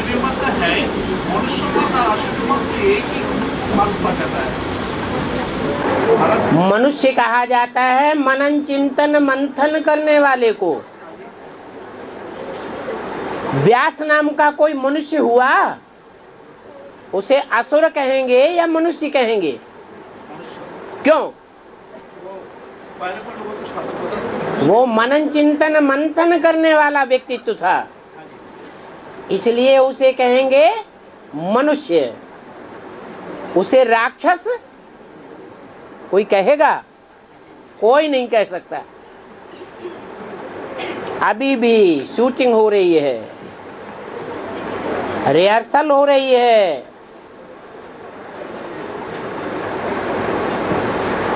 देवी मत है मनुष्य मत और असुर मत एक ही मालूम पड़ जाता है। मनुष्य कहा जाता है मनन चिंतन मंथन करने वाले को। व्यास नाम का कोई मनुष्य हुआ, उसे असुर कहेंगे या मनुष्य कहेंगे? क्यों? वो मनन चिंतन मंथन करने वाला व्यक्तित्व था, इसलिए उसे कहेंगे मनुष्य। उसे राक्षस कोई कहेगा? कोई नहीं कह सकता। अभी भी शूटिंग हो रही है, रिहर्सल हो रही है।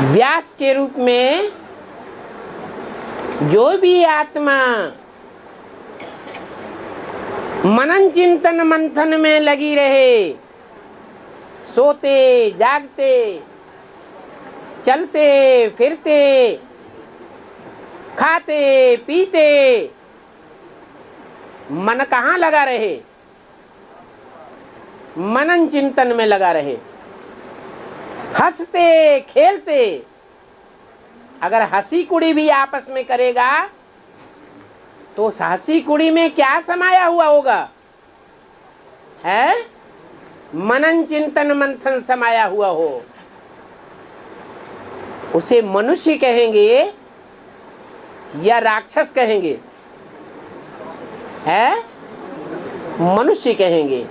व्यास के रूप में जो भी आत्मा मनन चिंतन मंथन में लगी रहे, सोते जागते चलते फिरते खाते पीते, मन कहाँ लगा रहे? मनन चिंतन में लगा रहे। हंसते खेलते, अगर हंसी कुड़ी भी आपस में करेगा तो उस हंसी कुड़ी में क्या समाया हुआ होगा? है मनन चिंतन मंथन समाया हुआ हो। उसे मनुष्य कहेंगे या राक्षस कहेंगे? है मनुष्य कहेंगे।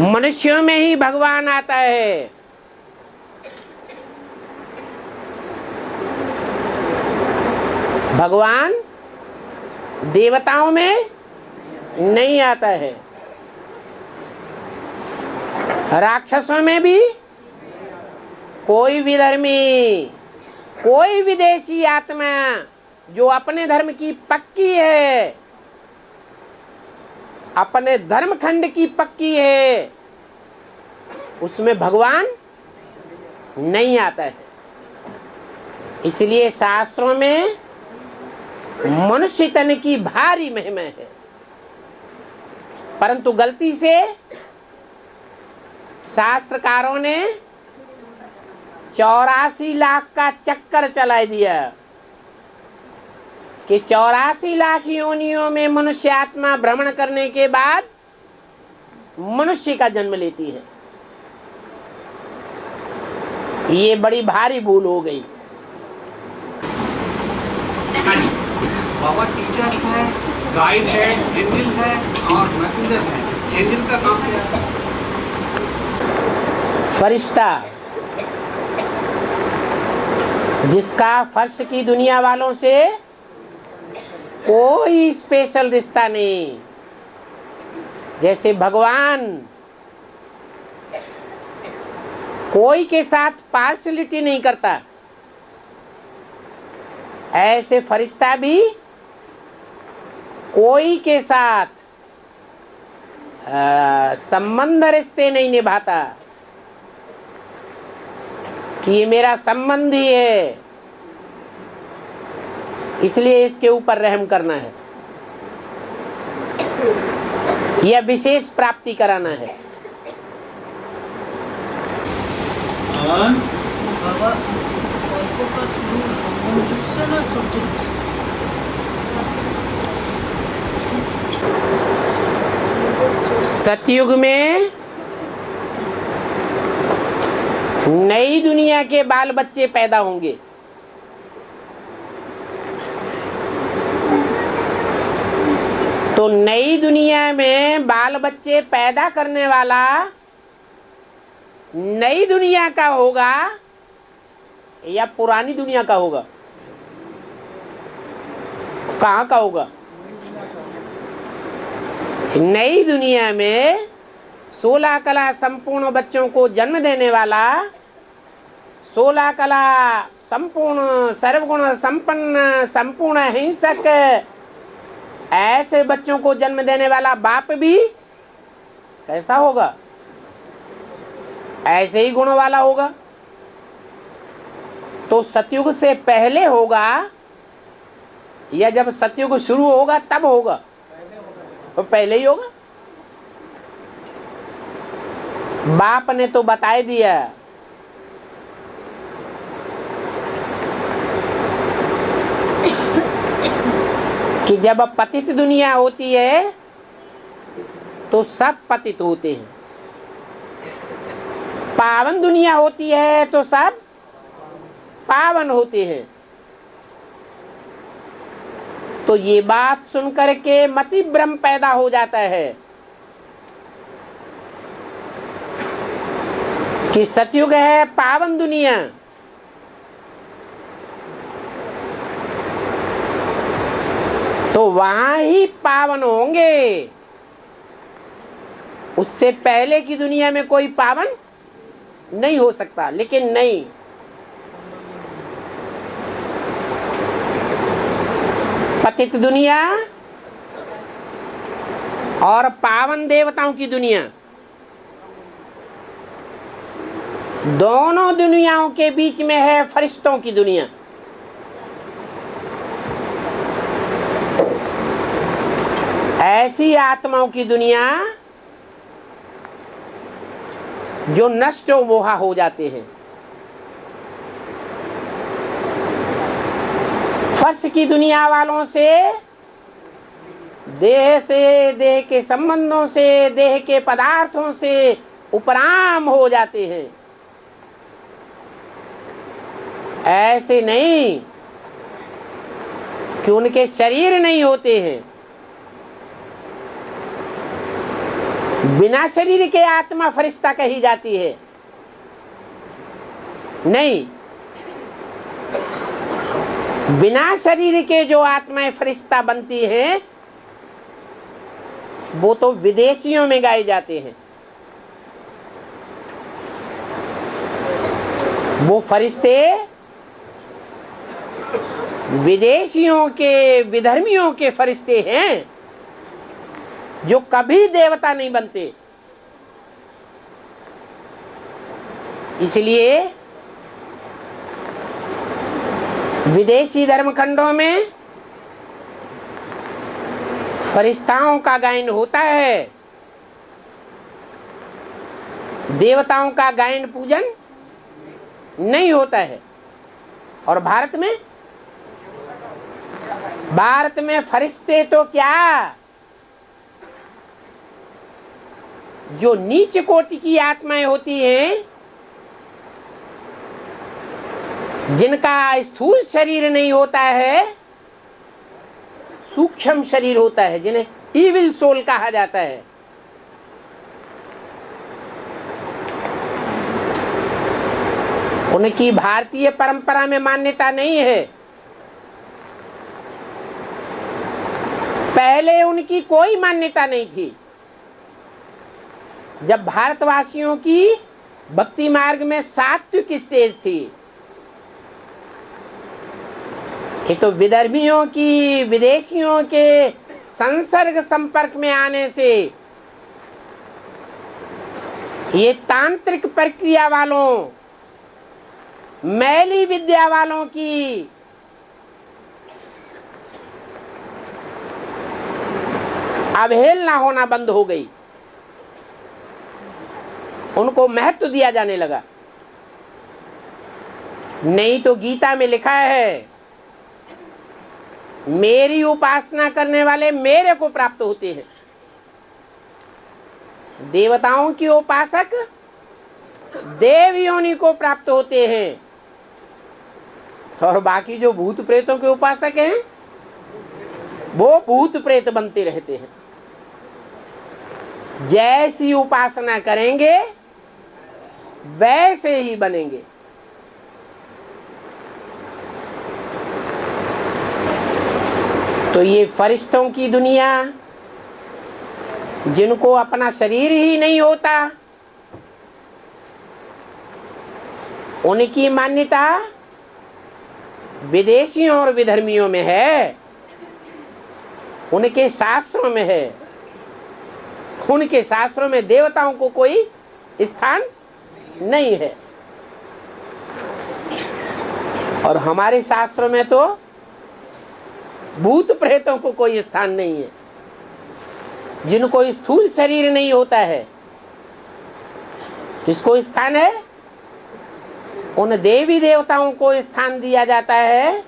मनुष्यों में ही भगवान आता है। भगवान देवताओं में नहीं आता है, राक्षसों में भी। कोई विधर्मी, कोई विदेशी आत्मा जो अपने धर्म की पक्की है, अपने धर्म खंड की पक्की है, उसमें भगवान नहीं आता है। इसलिए शास्त्रों में मनुष्य तन की भारी महिमा है, परंतु गलती से शास्त्रकारों ने 84 लाख का चक्कर चला दिया कि 84 लाख योनियों में मनुष्य आत्मा भ्रमण करने के बाद मनुष्य का जन्म लेती है। ये बड़ी भारी भूल हो गई। बाबा टीचर है, गाइड है, एंजल है और मैसेंजर है। एंजल का काम क्या है? फरिश्ता, जिसका फर्श की दुनिया वालों से कोई स्पेशल रिश्ता नहीं। जैसे भगवान कोई के साथ पार्शलिटी नहीं करता, ऐसे फरिश्ता भी कोई के साथ संबंध रिश्ते नहीं निभाता कि ये मेरा संबंधी है, इसलिए इसके ऊपर रहम करना है या विशेष प्राप्ति कराना है। बाबा गल्प का शुरू संबंध से ना सत्य सतयुग में नई दुनिया के बाल बच्चे पैदा होंगे। तो नई दुनिया में बाल बच्चे पैदा करने वाला नई दुनिया का होगा या पुरानी दुनिया का होगा? कहाँ का होगा? नई दुनिया में 16 कला संपूर्ण बच्चों को जन्म देने वाला, 16 कला संपूर्ण सर्वगुण संपन्न संपूर्ण हिंसक ऐसे बच्चों को जन्म देने वाला बाप भी कैसा होगा? ऐसे ही गुण वाला होगा। तो सतयुग से पहले होगा या जब सतयुग शुरू होगा तब होगा? तो पहले ही होगा। बाप ने तो बता दिया कि जब पतित दुनिया होती है तो सब पतित होते हैं, पावन दुनिया होती है तो सब पावन होते हैं। तो ये बात सुनकर के मति भ्रम पैदा हो जाता है कि सतयुग है पावन दुनिया, तो वहां ही पावन होंगे, उससे पहले की दुनिया में कोई पावन नहीं हो सकता। लेकिन नहीं, पतित दुनिया और पावन देवताओं की दुनिया, दोनों दुनियाओं के बीच में है फरिश्तों की दुनिया। ऐसी आत्माओं की दुनिया जो नष्ट व मोहा हो जाते हैं। फर्श की दुनिया वालों से, देह के संबंधों से, देह के पदार्थों से उपराम हो जाते हैं। ऐसे नहीं कि उनके शरीर नहीं होते हैं, बिना शरीर के आत्मा फरिश्ता कही जाती है। नहीं, बिना शरीर के जो आत्माएं फरिश्ता बनती हैं वो तो विदेशियों में गाए जाते हैं। वो फरिश्ते विदेशियों के, विधर्मियों के फरिश्ते हैं जो कभी देवता नहीं बनते। इसलिए विदेशी धर्मखंडों में फरिश्ताओं का गायन होता है, देवताओं का गायन पूजन नहीं होता है। और भारत में फरिश्ते तो क्या, जो नीच कोटि की आत्माएं होती हैं, जिनका स्थूल शरीर नहीं होता है, सूक्ष्म शरीर होता है, जिन्हें इविल सोल कहा जाता है, उनकी भारतीय परंपरा में मान्यता नहीं है। पहले उनकी कोई मान्यता नहीं थी। जब भारतवासियों की भक्ति मार्ग में सात्विक स्टेज थी, ये तो विदर्भियों की, विदेशियों के संसर्ग संपर्क में आने से, ये तांत्रिक प्रक्रिया वालों, मैली विद्या वालों की अवहेलना होना बंद हो गई, उनको महत्व दिया जाने लगा। नहीं तो गीता में लिखा है, मेरी उपासना करने वाले मेरे को प्राप्त होते हैं। देवताओं की उपासक देव योनि को प्राप्त होते हैं, और बाकी जो भूत प्रेतों के उपासक हैं वो भूत प्रेत बनते रहते हैं। जैसी उपासना करेंगे वैसे ही बनेंगे। तो ये फरिश्तों की दुनिया, जिनको अपना शरीर ही नहीं होता, उनकी मान्यता विदेशियों और विधर्मियों में है, उनके शास्त्रों में है। उनके शास्त्रों में देवताओं को कोई स्थान नहीं है, और हमारे शास्त्रों में तो भूत प्रेतों को कोई स्थान नहीं है, जिनको स्थूल शरीर नहीं होता है, किसको स्थान है? उन देवी देवताओं को स्थान दिया जाता है,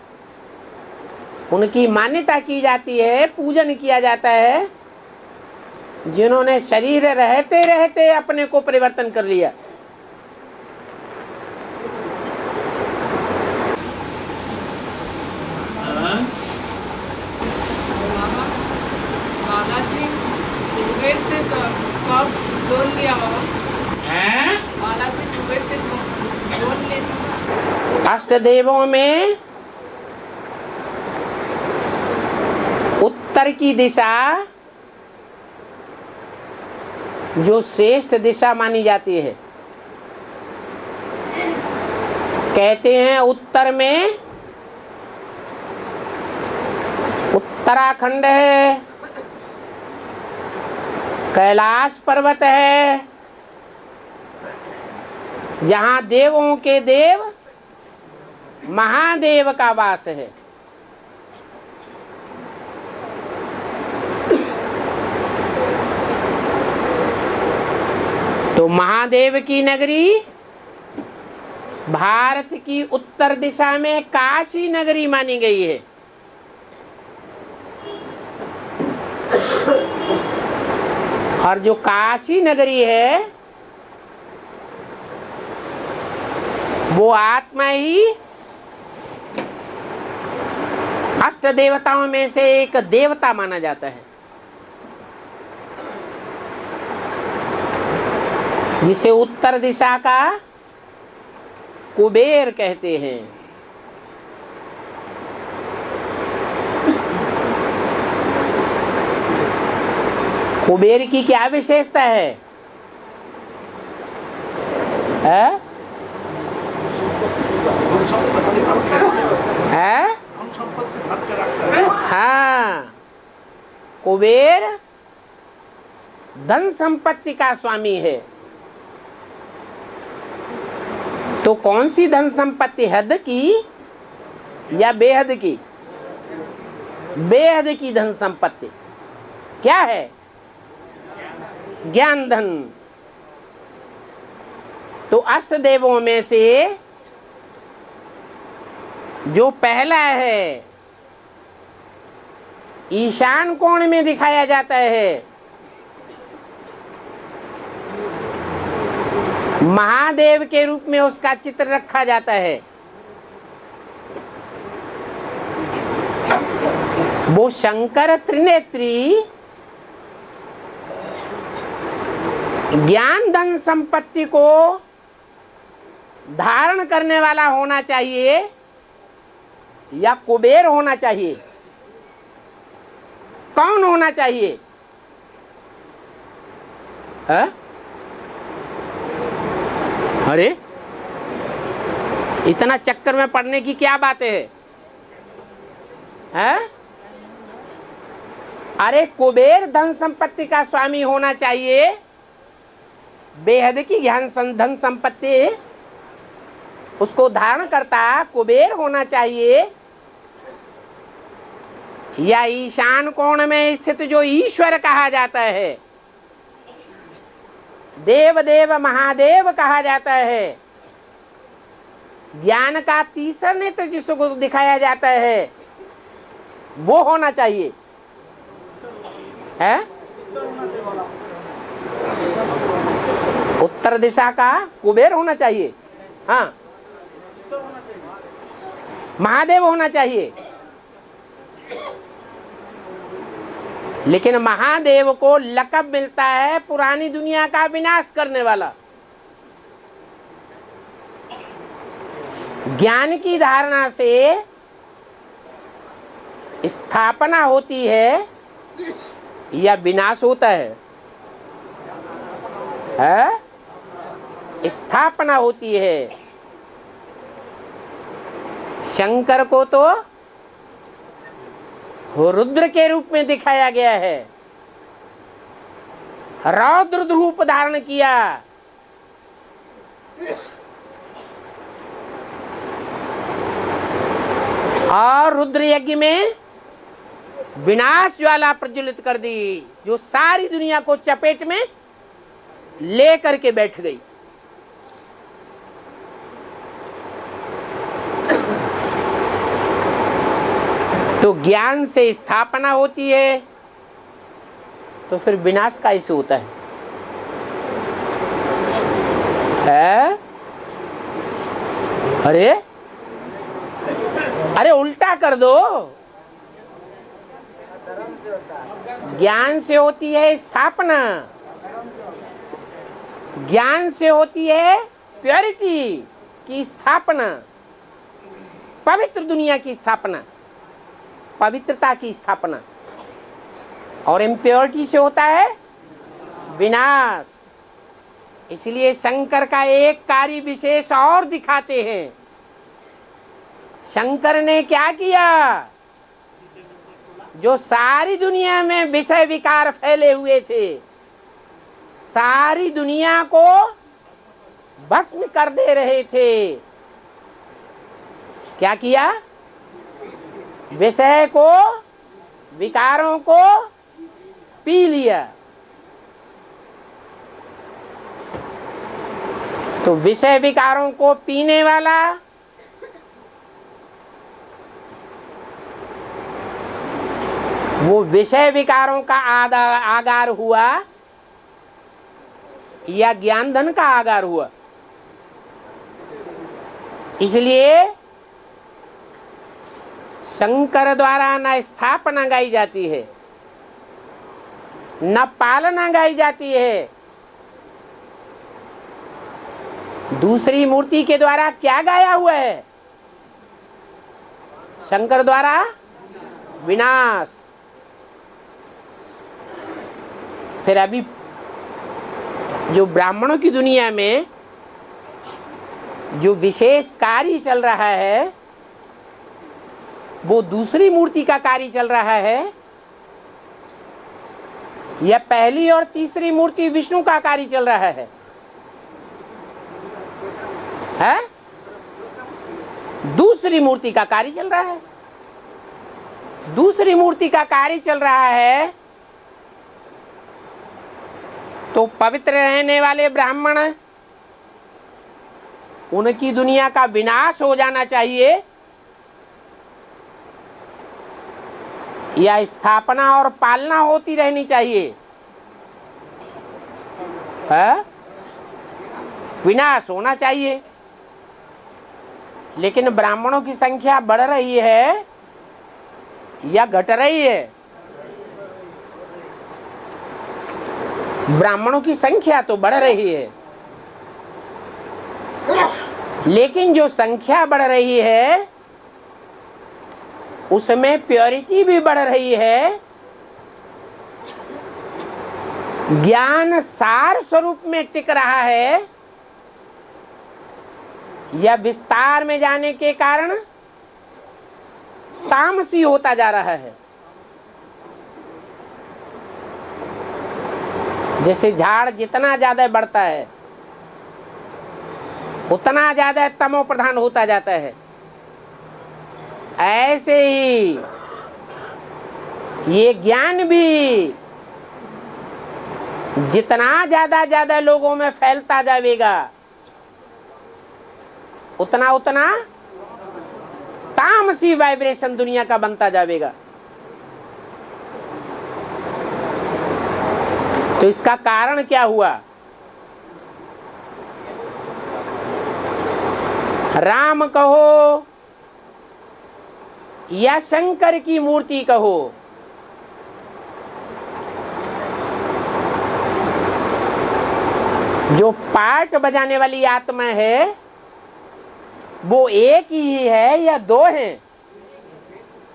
उनकी मान्यता की जाती है, पूजन किया जाता है, जिन्होंने शरीर रहते रहते अपने को परिवर्तन कर लिया। बालाजी कुबेर से तो कब लोन लिया बाबा? बालाजी कुबेर से लोन लेता। अष्ट देवों में उत्तर की दिशा जो श्रेष्ठ दिशा मानी जाती है, कहते हैं उत्तर में उत्तराखंड है, कैलाश पर्वत है, जहां देवों के देव महादेव का वास है। तो महादेव की नगरी भारत की उत्तर दिशा में काशी नगरी मानी गई है। और जो काशी नगरी है वो आत्मा ही अष्ट देवताओं में से एक देवता माना जाता है, जिसे उत्तर दिशा का कुबेर कहते हैं। कुबेर की क्या विशेषता है? हाँ, कुबेर धन संपत्ति का स्वामी है। तो कौन सी धन संपत्ति, हद की या बेहद की? बेहद की धन संपत्ति क्या है? ज्ञान धन। तो अष्ट देवों में से जो पहला है ईशान कोण में दिखाया जाता है, महादेव के रूप में उसका चित्र रखा जाता है। वो शंकर त्रिनेत्री ज्ञान धन संपत्ति को धारण करने वाला होना चाहिए या कुबेर होना चाहिए? कौन होना चाहिए? है? अरे इतना चक्कर में पड़ने की क्या बात है? अरे कुबेर धन संपत्ति का स्वामी होना चाहिए, बेहद की ज्ञान धन संपत्ति उसको धारण करता कुबेर होना चाहिए, या ईशान कोण में स्थित जो ईश्वर कहा जाता है, देव देव महादेव कहा जाता है, ज्ञान का तीसरा नेत्र जिसको दिखाया जाता है, वो होना चाहिए? है? उत्तर दिशा का कुबेर होना चाहिए। हाँ, महादेव होना चाहिए। लेकिन महादेव को लक़ब मिलता है पुरानी दुनिया का विनाश करने वाला। ज्ञान की धारणा से स्थापना होती है या विनाश होता है? स्थापना होती है। शंकर को तो रुद्र के रूप में दिखाया गया है, रौद्र रूप धारण किया। और रुद्र यज्ञ में विनाश ज्वाला प्रज्वलित कर दी, जो सारी दुनिया को चपेट में लेकर के बैठ गई। तो ज्ञान से स्थापना होती है, तो फिर विनाश कैसे होता है? अरे अरे उल्टा कर दो। ज्ञान से होती है स्थापना, ज्ञान से होती है प्योरिटी की स्थापना, पवित्र दुनिया की स्थापना, पवित्रता की स्थापना। और इम्प्योरिटी से होता है विनाश। इसलिए शंकर का एक कार्य विशेष और दिखाते हैं। शंकर ने क्या किया? जो सारी दुनिया में विषय विकार फैले हुए थे, सारी दुनिया को भस्म कर दे रहे थे, क्या किया? विषय को, विकारों को पी लिया। तो विषय विकारों को पीने वाला वो विषय विकारों का आगार हुआ या ज्ञान धन का आगार हुआ? इसलिए शंकर द्वारा न स्थापना गाई जाती है, न पालना गाई जाती है। दूसरी मूर्ति के द्वारा क्या गाया हुआ है? शंकर द्वारा विनाश। फिर अभी जो ब्राह्मणों की दुनिया में जो विशेष कार्य चल रहा है, वो दूसरी मूर्ति का कार्य चल रहा है या पहली और तीसरी मूर्ति विष्णु का कार्य चल रहा है? दूसरी मूर्ति का कार्य चल रहा है। दूसरी मूर्ति का कार्य चल रहा है तो पवित्र रहने वाले ब्राह्मण, उनकी दुनिया का विनाश हो जाना चाहिए या स्थापना और पालना होती रहनी चाहिए? विनाश होना चाहिए। लेकिन ब्राह्मणों की संख्या बढ़ रही है या घट रही है? ब्राह्मणों की संख्या तो बढ़ रही है, लेकिन जो संख्या बढ़ रही है उसमें प्योरिटी भी बढ़ रही है। ज्ञान सार स्वरूप में टिक रहा है या विस्तार में जाने के कारण तामसी होता जा रहा है? जैसे झाड़ जितना ज्यादा बढ़ता है उतना ज्यादा तमो प्रधान होता जाता है, ऐसे ही ये ज्ञान भी जितना ज्यादा लोगों में फैलता जाएगा उतना उतना तामसी वाइब्रेशन दुनिया का बनता जाएगा। तो इसका कारण क्या हुआ? राम कहो या शंकर की मूर्ति कहो, जो पार्ट बजाने वाली आत्मा है वो एक ही है या दो हैं?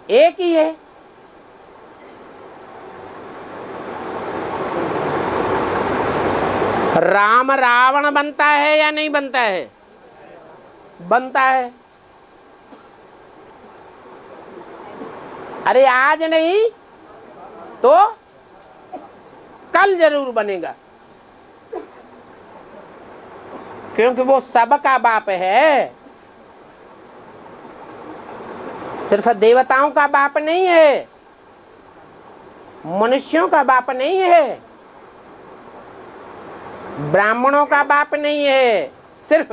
एक ही है। राम रावण बनता है या नहीं बनता है? बनता है। अरे आज नहीं तो कल जरूर बनेगा, क्योंकि वो सबका बाप है, सिर्फ देवताओं का बाप नहीं है। मनुष्यों का बाप नहीं है, ब्राह्मणों का बाप नहीं है, सिर्फ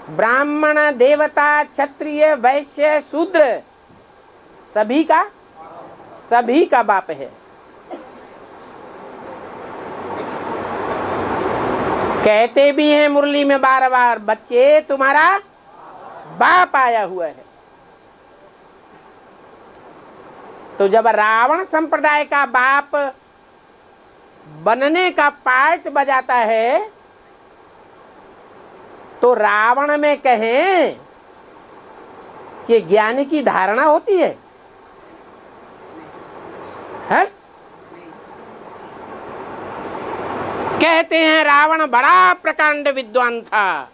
ब्राह्मण, देवता, क्षत्रिय, वैश्य, शूद्र सभी का बाप है। कहते भी हैं मुरली में बार बार, बच्चे तुम्हारा बाप आया हुआ है। तो जब रावण संप्रदाय का बाप बनने का पार्ट बजाता है तो रावण में कहें कि ज्ञान की धारणा होती है? कहते हैं रावण बड़ा प्रकांड विद्वान था।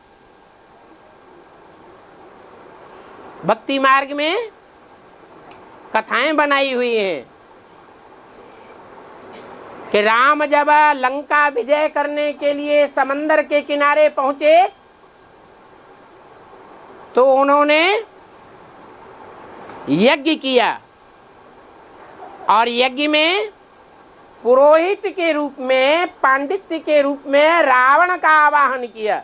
भक्ति मार्ग में कथाएं बनाई हुई हैं कि राम जब लंका विजय करने के लिए समंदर के किनारे पहुंचे तो उन्होंने यज्ञ किया और यज्ञ में पुरोहित के रूप में, पांडित्य के रूप में रावण का आवाहन किया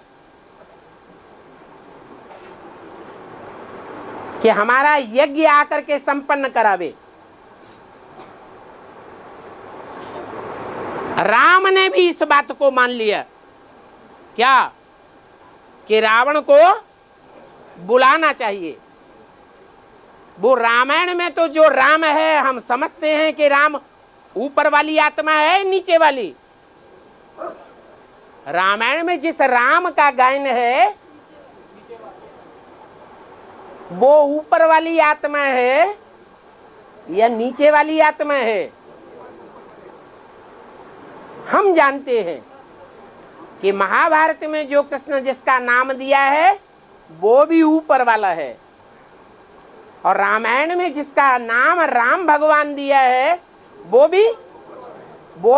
कि हमारा यज्ञ आकर के संपन्न करावे। राम ने भी इस बात को मान लिया, क्या कि रावण को बुलाना चाहिए। वो रामायण में तो जो राम है हम समझते हैं कि राम ऊपर वाली आत्मा है, नीचे वाली। रामायण में जिस राम का गायन है वो ऊपर वाली आत्मा है या नीचे वाली आत्मा है? हम जानते हैं कि महाभारत में जो कृष्ण जिसका नाम दिया है वो भी ऊपर वाला है, और रामायण में जिसका नाम राम भगवान दिया है वो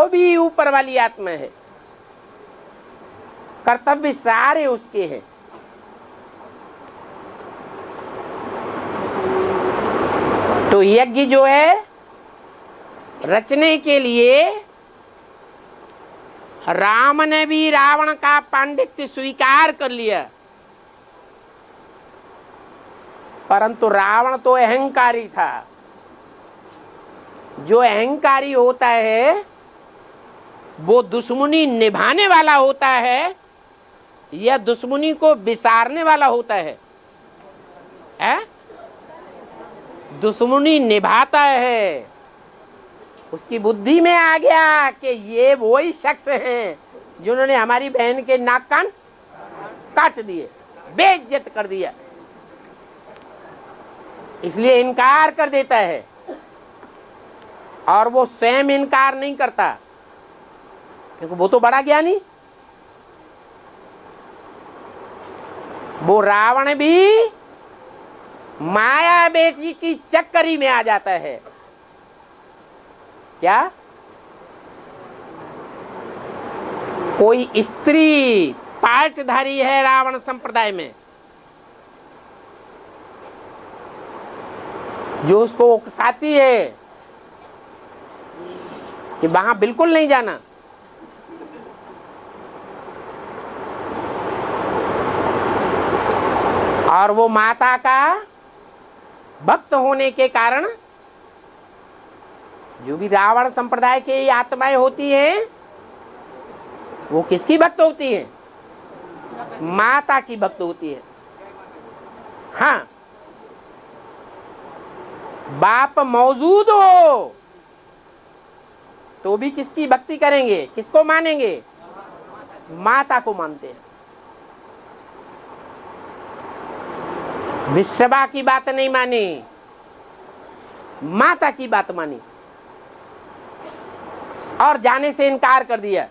भी ऊपर वाली आत्मा है। कर्तव्य सारे उसके हैं। तो यज्ञ जो है रचने के लिए राम ने भी रावण का पांडित्य स्वीकार कर लिया, परंतु रावण तो अहंकारी था। जो अहंकारी होता है वो दुश्मनी निभाने वाला होता है या दुश्मनी को विसारने वाला होता है? दुश्मनी निभाता है। उसकी बुद्धि में आ गया कि ये वही शख्स हैं जिन्होंने हमारी बहन के नाक कान काट दिए, बेइज्जत कर दिया, इसलिए इनकार कर देता है। और वो स्वयं इनकार नहीं करता क्योंकि वो तो बड़ा ज्ञानी। वो रावण भी माया बेटी की चक्करी में आ जाता है। क्या कोई स्त्री पार्टधारी है रावण संप्रदाय में जो उसको उकसाती है कि वहां बिल्कुल नहीं जाना? और वो माता का भक्त होने के कारण जो भी रावण संप्रदाय की आत्माएं होती हैं वो किसकी भक्त होती है? माता की भक्त होती है। हाँ, बाप मौजूद हो तो भी किसकी भक्ति करेंगे? किसको मानेंगे? माता को मानते हैं। विश्वभा की बात नहीं मानी, माता की बात मानी और जाने से इनकार कर दिया।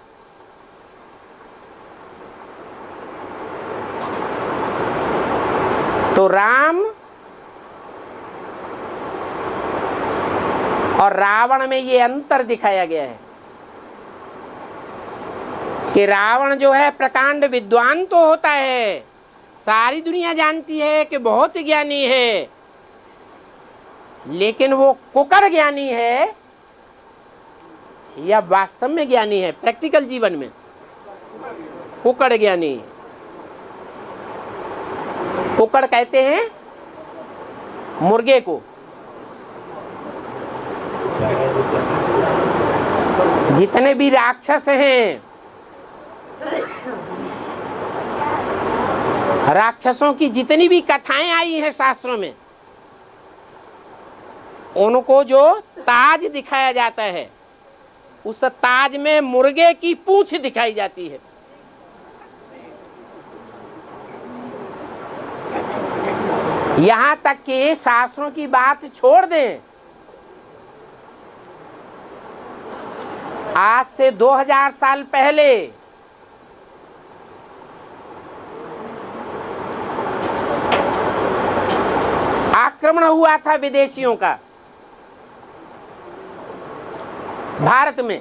तो राम और रावण में ये अंतर दिखाया गया है कि रावण जो है प्रकांड विद्वान तो होता है, सारी दुनिया जानती है कि बहुत ज्ञानी है, लेकिन वो कुकड़ ज्ञानी है या वास्तव में ज्ञानी है? प्रैक्टिकल जीवन में कुकड़ ज्ञानी। कुकड़ कहते हैं मुर्गे को। जितने भी राक्षस हैं, राक्षसों की जितनी भी कथाएं आई हैं शास्त्रों में, उनको जो ताज दिखाया जाता है, उस ताज में मुर्गे की पूंछ दिखाई जाती है। यहां तक कि शास्त्रों की बात छोड़ दें, आज से 2000 साल पहले आक्रमण हुआ था विदेशियों का भारत में।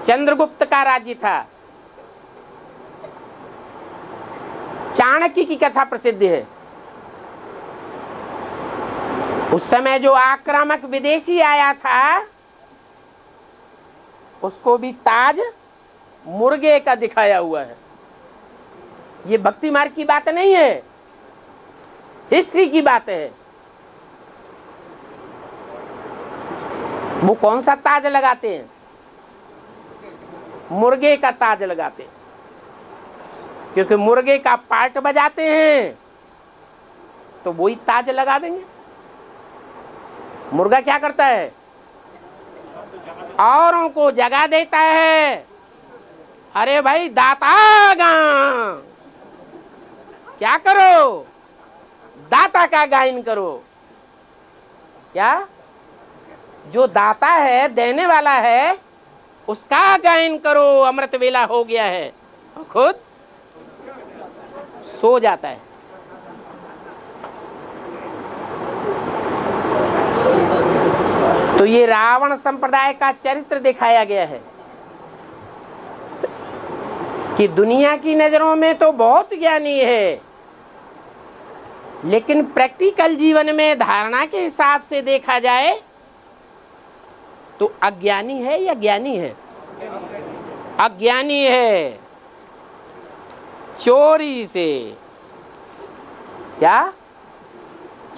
चंद्रगुप्त का राज्य था। चाणक्य की कथा प्रसिद्ध है। उस समय जो आक्रामक विदेशी आया था, उसको भी ताज मुर्गे का दिखाया हुआ है। ये भक्ति मार्ग की बात नहीं है, हिस्ट्री की बात है। वो कौन सा ताज लगाते हैं? मुर्गे का ताज लगाते हैं, क्योंकि मुर्गे का पार्ट बजाते हैं तो वही ताज लगा देंगे। मुर्गा क्या करता है? औरों को जगा देता है। अरे भाई दाता गान, क्या करो? दाता का गायन करो। क्या? जो दाता है, देने वाला है, उसका गायन करो। अमृत वेला हो गया है, खुद सो जाता है। तो ये रावण संप्रदाय का चरित्र दिखाया गया है कि दुनिया की नजरों में तो बहुत ज्ञानी है, लेकिन प्रैक्टिकल जीवन में धारणा के हिसाब से देखा जाए तो अज्ञानी है या ज्ञानी है? अज्ञानी है। चोरी से, क्या?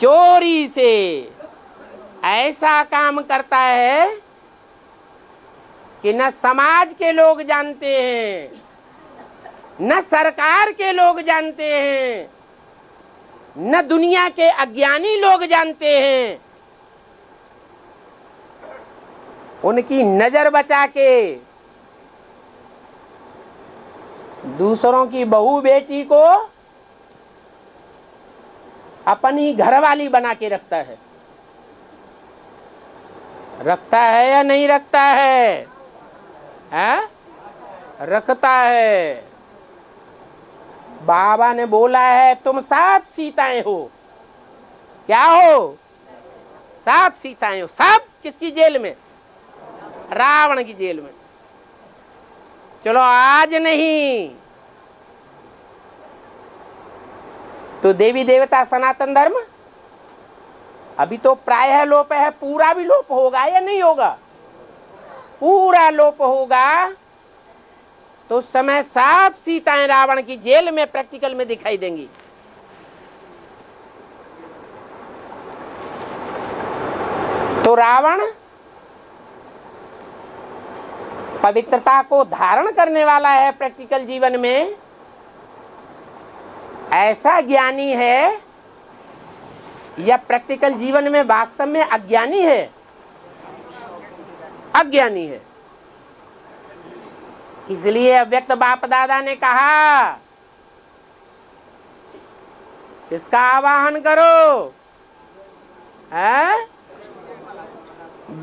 चोरी से ऐसा काम करता है कि न समाज के लोग जानते हैं, न सरकार के लोग जानते हैं, न दुनिया के अज्ञानी लोग जानते हैं। उनकी नजर बचा के दूसरों की बहू बेटी को अपनी घरवाली बना के रखता है। रखता है या नहीं रखता है? हैं? रखता है। बाबा ने बोला है तुम 7 सीताएं हो। क्या हो? 7 सीताएं हो। सब किसकी जेल में? रावण की जेल में। चलो आज नहीं तो देवी देवता सनातन धर्म अभी तो प्रायः लोप है, पूरा भी लोप होगा या नहीं होगा? पूरा लोप होगा तो उस समय 7 सीताएं रावण की जेल में प्रैक्टिकल में दिखाई देंगी। तो रावण पवित्रता को धारण करने वाला है प्रैक्टिकल जीवन में, ऐसा ज्ञानी है या प्रैक्टिकल जीवन में वास्तव में अज्ञानी है? अज्ञानी है। इसलिए अव्यक्त बाप दादा ने कहा किसका आवाहन करो? है?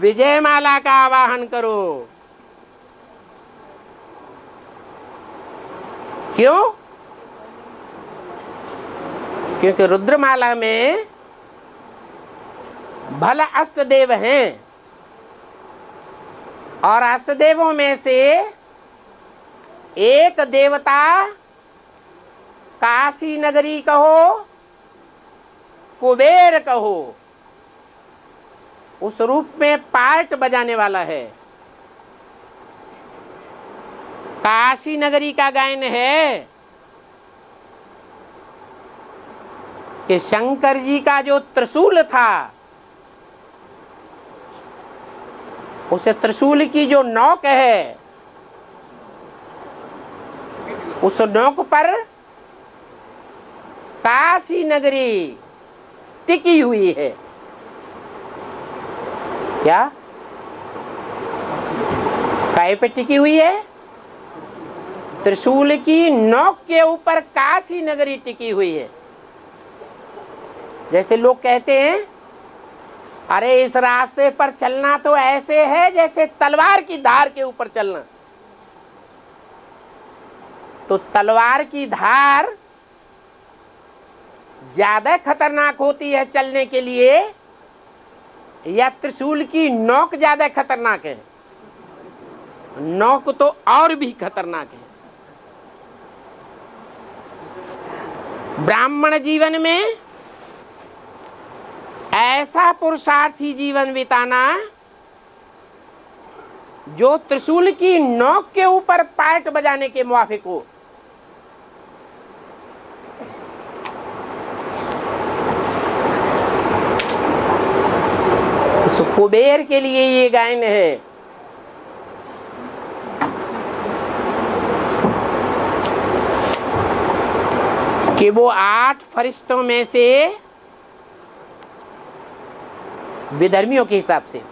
विजय माला का आवाहन करो। क्यों? क्योंकि रुद्रमाला में भला अष्टदेव हैं और अष्टदेवों में से एक देवता काशी नगरी कहो, कुबेर कहो, उस रूप में पार्ट बजाने वाला है। काशी नगरी का गायन है कि शंकर जी का जो त्रिशूल था, उस त्रिशूल की जो नोक है, उस नोक पर काशी नगरी टिकी हुई है। क्या काय पे टिकी हुई है? त्रिशूल की नोक के ऊपर काशी नगरी टिकी हुई है। जैसे लोग कहते हैं, अरे इस रास्ते पर चलना तो ऐसे है जैसे तलवार की धार के ऊपर चलना। तो तलवार की धार ज्यादा खतरनाक होती है चलने के लिए, या त्रिशूल की नोक ज्यादा खतरनाक है? नोक तो और भी खतरनाक है। ब्राह्मण जीवन में ऐसा पुरुषार्थी जीवन बिताना जो त्रिशूल की नोक के ऊपर पार्ट बजाने के मुवाफिक हो। कुबेर के लिए ये गायन है। कि वो 8 फरिश्तों में से विधर्मियों के हिसाब से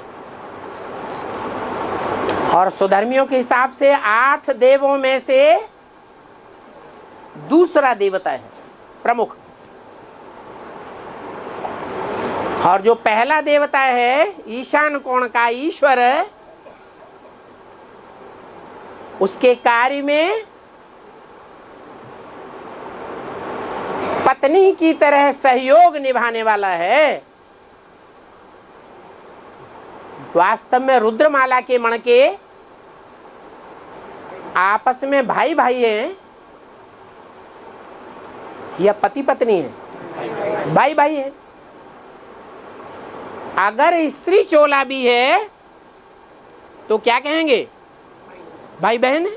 और सुधर्मियों के हिसाब से 8 देवों में से दूसरा देवता है प्रमुख। और जो पहला देवता है ईशान कोण का ईश्वर, उसके कार्य में पत्नी की तरह सहयोग निभाने वाला है। वास्तव में रुद्रमाला के मणके आपस में भाई भाई हैं या पति पत्नी है? भाई भाई है। अगर स्त्री चोला भी है तो क्या कहेंगे? भाई बहन है।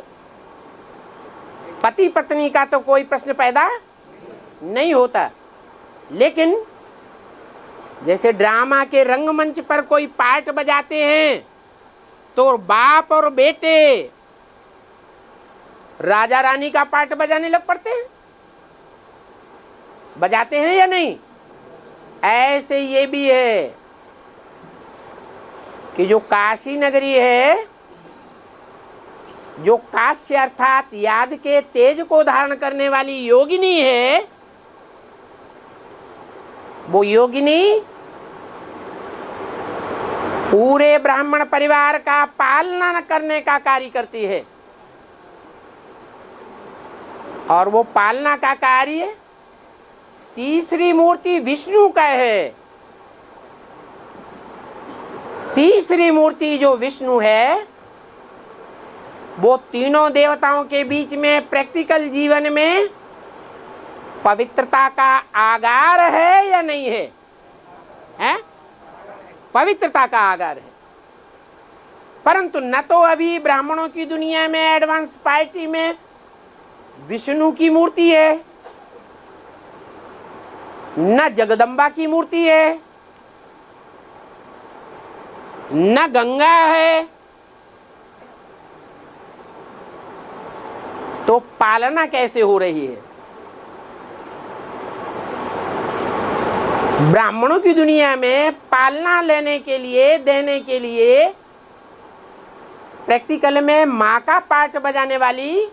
पति पत्नी का तो कोई प्रश्न पैदा नहीं होता। लेकिन जैसे ड्रामा के रंगमंच पर कोई पार्ट बजाते हैं तो बाप और बेटे राजा रानी का पार्ट बजाने लग पड़ते हैं। बजाते हैं या नहीं? ऐसे ये भी है कि जो काशी नगरी है, जो काश्य अर्थात याद के तेज को धारण करने वाली योगिनी है, वो योगिनी पूरे ब्राह्मण परिवार का पालना करने का कार्य करती है। और वो पालना का कार्य तीसरी मूर्ति विष्णु का है। तीसरी मूर्ति जो विष्णु है, वो तीनों देवताओं के बीच में प्रैक्टिकल जीवन में पवित्रता का आगार है या नहीं है? हैं? पवित्रता का आगार है। परंतु न तो अभी ब्राह्मणों की दुनिया में एडवांस पार्टी में विष्णु की मूर्ति है, न जगदम्बा की मूर्ति है, न गंगा है। तो पालना कैसे हो रही है? ब्राह्मणों की दुनिया में पालना लेने के लिए, देने के लिए प्रैक्टिकल में माँ का पार्ट बजाने वाली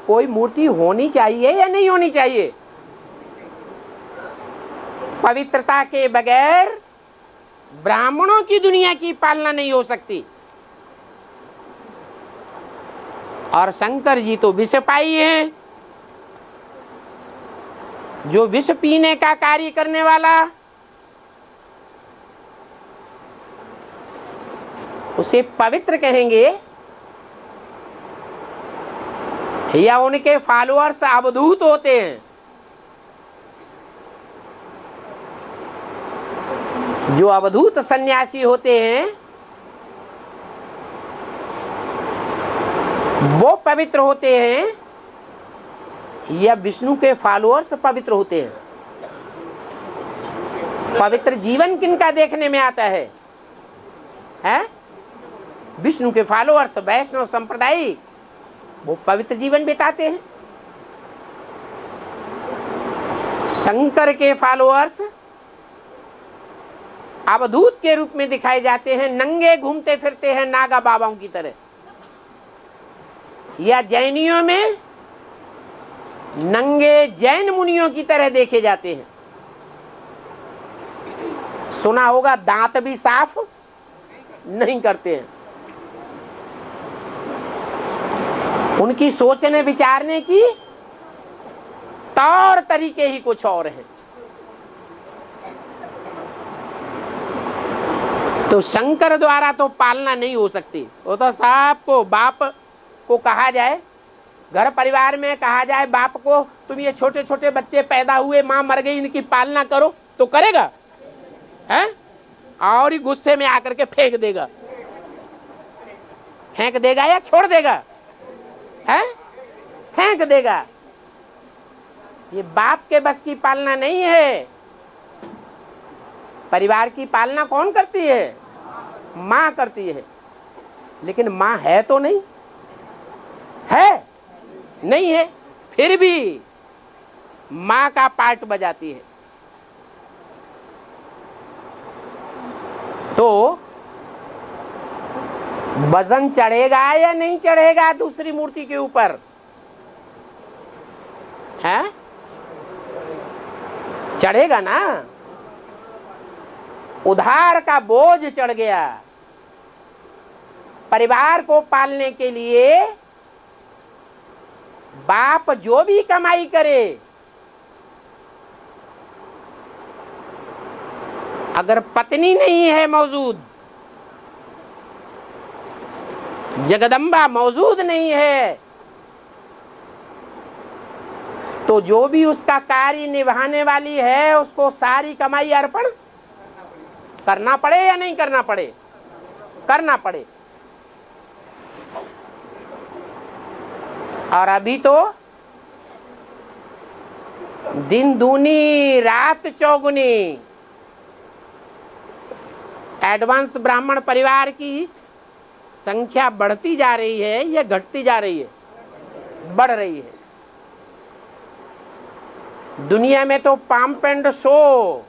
कोई मूर्ति होनी चाहिए या नहीं होनी चाहिए? पवित्रता के बगैर ब्राह्मणों की दुनिया की पालना नहीं हो सकती। और शंकर जी तो विषपाई हैं, जो विष पीने का कार्य करने वाला, उसे पवित्र कहेंगे या उनके फॉलोअर्स अवधूत होते हैं? जो अवधूत सन्यासी होते हैं वो पवित्र होते हैं या विष्णु के फॉलोअर्स पवित्र होते हैं? पवित्र जीवन किनका देखने में आता है? हैं? विष्णु के फॉलोअर्स, वैष्णव संप्रदाय, वो पवित्र जीवन बिताते हैं। शंकर के फॉलोअर्स अवधूत के रूप में दिखाए जाते हैं, नंगे घूमते फिरते हैं नागा बाबाओं की तरह। या जैनियों में नंगे जैन मुनियों की तरह देखे जाते हैं। सुना होगा दांत भी साफ नहीं करते हैं। उनकी सोचने विचारने की तौर तरीके ही कुछ और हैं। तो शंकर द्वारा तो पालना नहीं हो सकती। वो तो सबको, बाप को कहा जाए, घर परिवार में कहा जाए बाप को, तुम ये छोटे छोटे बच्चे पैदा हुए, माँ मर गई, इनकी पालना करो, तो करेगा? हैं? और ही गुस्से में आकर के फेंक देगा। फेंक देगा या छोड़ देगा? हैं? फेंक देगा। ये बाप के बस की पालना नहीं है। परिवार की पालना कौन करती है? माँ करती है। लेकिन माँ है तो नहीं है, नहीं है, फिर भी माँ का पार्ट बजाती है। तो वजन चढ़ेगा या नहीं चढ़ेगा दूसरी मूर्ति के ऊपर? है? चढ़ेगा ना। उधार का बोझ चढ़ गया। परिवार को पालने के लिए बाप जो भी कमाई करे, अगर पत्नी नहीं है मौजूद, जगदम्बा मौजूद नहीं है, तो जो भी उसका कार्य निभाने वाली है उसको सारी कमाई अर्पण करना पड़े या नहीं करना पड़े? करना पड़े। और अभी तो दिन दूनी रात चौगुनी एडवांस ब्राह्मण परिवार की संख्या बढ़ती जा रही है या घटती जा रही है? बढ़ रही है। दुनिया में तो पंप एंड शो